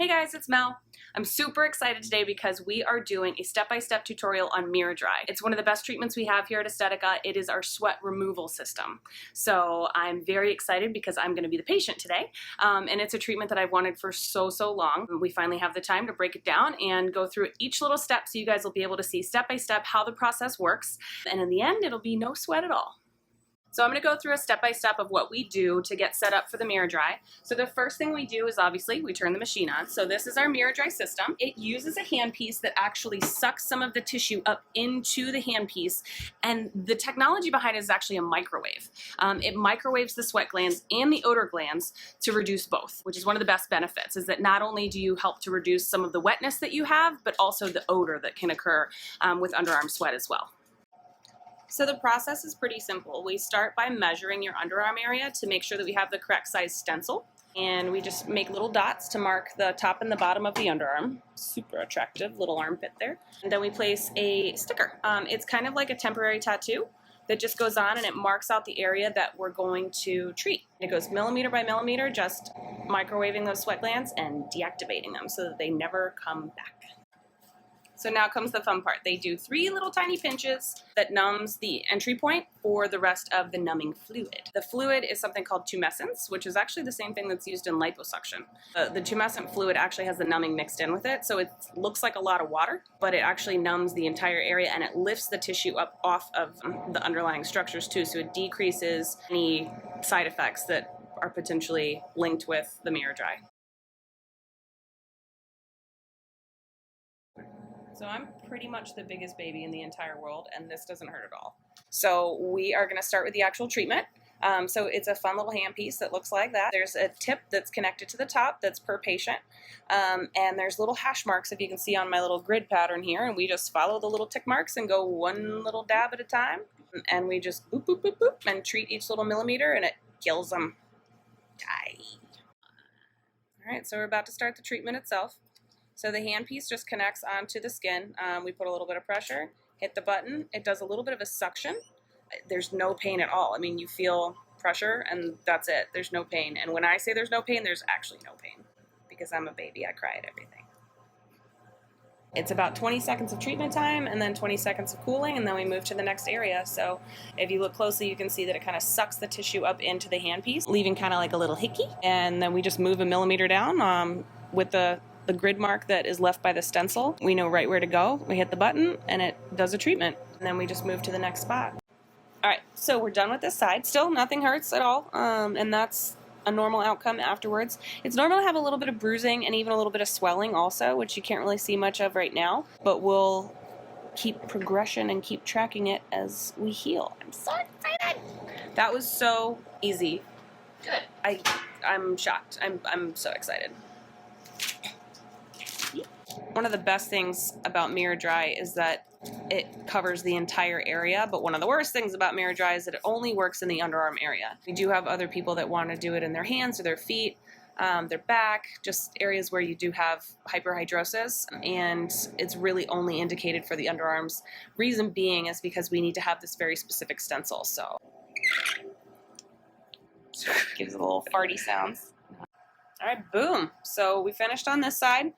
Hey guys, it's Mel. I'm super excited today because we are doing a step-by-step tutorial on MiraDry. It's one of the best treatments we have here at Aesthetica. It is our sweat removal system. So I'm very excited because I'm going to be the patient today. And it's a treatment that I've wanted for so long. We finally have the time to break it down and go through each little step so you guys will be able to see step by step how the process works. And in the end, it'll be no sweat at all. So I'm going to go through a step-by-step of what we do to get set up for the MiraDry. So the first thing we do is obviously we turn the machine on. So this is our MiraDry system. It uses a handpiece that actually sucks some of the tissue up into the handpiece, and the technology behind it is actually a microwave. It microwaves the sweat glands and the odor glands to reduce both, which is one of the best benefits, is that not only do you help to reduce some of the wetness that you have, but also the odor that can occur with underarm sweat as well. So the process is pretty simple. We start by measuring your underarm area to make sure that we have the correct size stencil. And we just make little dots to mark the top and the bottom of the underarm. Super attractive little armpit there. And then we place a sticker. It's kind of like a temporary tattoo that just goes on and it marks out the area that we're going to treat. It goes millimeter by millimeter, just microwaving those sweat glands and deactivating them so that they never come back. So now comes the fun part. They do 3 little tiny pinches that numbs the entry point for the rest of the numbing fluid. The fluid is something called tumescence, which is actually the same thing that's used in liposuction. The tumescent fluid actually has the numbing mixed in with it, so it looks like a lot of water, but it actually numbs the entire area and it lifts the tissue up off of the underlying structures too, so it decreases any side effects that are potentially linked with the MiraDry. So I'm pretty much the biggest baby in the entire world, and this doesn't hurt at all. So we are going to start with the actual treatment. So it's a fun little handpiece that looks like that. There's a tip that's connected to the top that's per patient, and there's little hash marks, if you can see on my little grid pattern here, and we just follow the little tick marks and go one little dab at a time, and we just boop, boop, boop, boop, and treat each little millimeter, and it kills them. Die. All right, so we're about to start the treatment itself. So the handpiece just connects onto the skin. We put a little bit of pressure, hit the button. It does a little bit of a suction. There's no pain at all. I mean, you feel pressure and that's it. There's no pain. And when I say there's no pain, there's actually no pain because I'm a baby. I cry at everything. It's about 20 seconds of treatment time and then 20 seconds of cooling, and then we move to the next area. So if you look closely, you can see that it kind of sucks the tissue up into the handpiece, leaving kind of like a little hickey. And then we just move a millimeter down with the grid mark that is left by the stencil. We know right where to go. We hit the button and it does a treatment. And then we just move to the next spot. All right, so we're done with this side. Still, nothing hurts at all, and that's a normal outcome afterwards. It's normal to have a little bit of bruising and even a little bit of swelling also, which you can't really see much of right now, but we'll keep progression and keep tracking it as we heal. I'm so excited. That was so easy. Good. I'm shocked. I'm so excited. One of the best things about MiraDry is that it covers the entire area, but one of the worst things about MiraDry is that it only works in the underarm area. We do have other people that want to do it in their hands or their feet, their back, just areas where you do have hyperhidrosis, and it's really only indicated for the underarms. Reason being is because we need to have this very specific stencil, so gives a little farty sounds. All right, boom. So we finished on this side.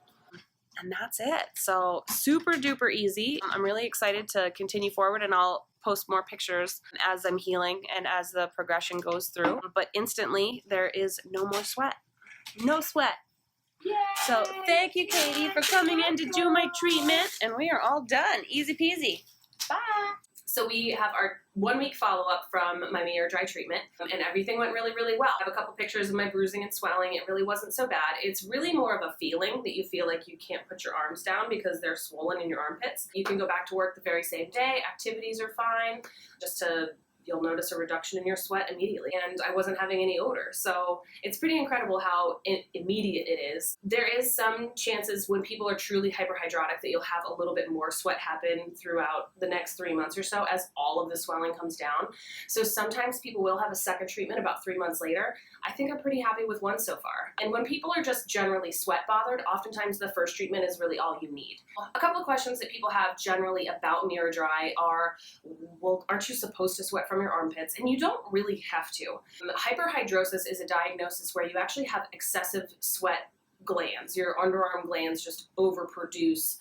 And that's it. So super duper easy. I'm really excited to continue forward, and I'll post more pictures as I'm healing and as the progression goes through. But instantly, there is no more sweat. No sweat. Yay! So thank you, Katie, for coming in to do my treatment. And we are all done. Easy peasy. Bye. So we have our 1-week follow-up from my MiraDry treatment, and everything went really well. I have a couple pictures of my bruising and swelling. It really wasn't so bad. It's really more of a feeling that you feel like you can't put your arms down because they're swollen in your armpits. You can go back to work the very same day. Activities are fine. You'll notice a reduction in your sweat immediately, and I wasn't having any odor. So it's pretty incredible how immediate it is. There is some chances when people are truly hyperhidrotic that you'll have a little bit more sweat happen throughout the next 3 months or so as all of the swelling comes down. So sometimes people will have a second treatment about 3 months later. I think I'm pretty happy with one so far. And when people are just generally sweat bothered, oftentimes the first treatment is really all you need. A couple of questions that people have generally about MiraDry are, well, aren't you supposed to sweat from your armpits? And you don't really have to. Hyperhidrosis is a diagnosis where you actually have excessive sweat glands. Your underarm glands just overproduce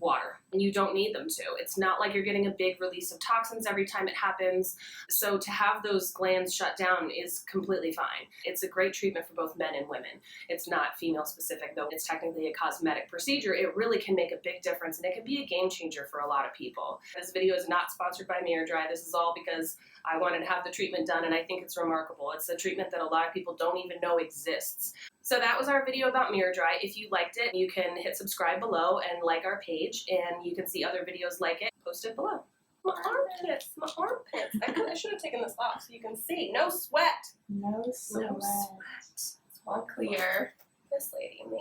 water, and you don't need them to. It's not like you're getting a big release of toxins every time it happens. So to have those glands shut down is completely fine. It's a great treatment for both men and women. It's not female specific, though it's technically a cosmetic procedure. It really can make a big difference, and it can be a game changer for a lot of people. This video is not sponsored by MiraDry. This is all because I wanted to have the treatment done, and I think it's remarkable. It's a treatment that a lot of people don't even know exists. So that was our video about MiraDry. If you liked it, you can hit subscribe below and like our page, and you can see other videos like it posted below. My armpits, my armpits. I should have taken this off so you can see. No sweat. No sweat. No sweat. It's all clear. This lady, me.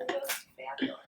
Just fabulous.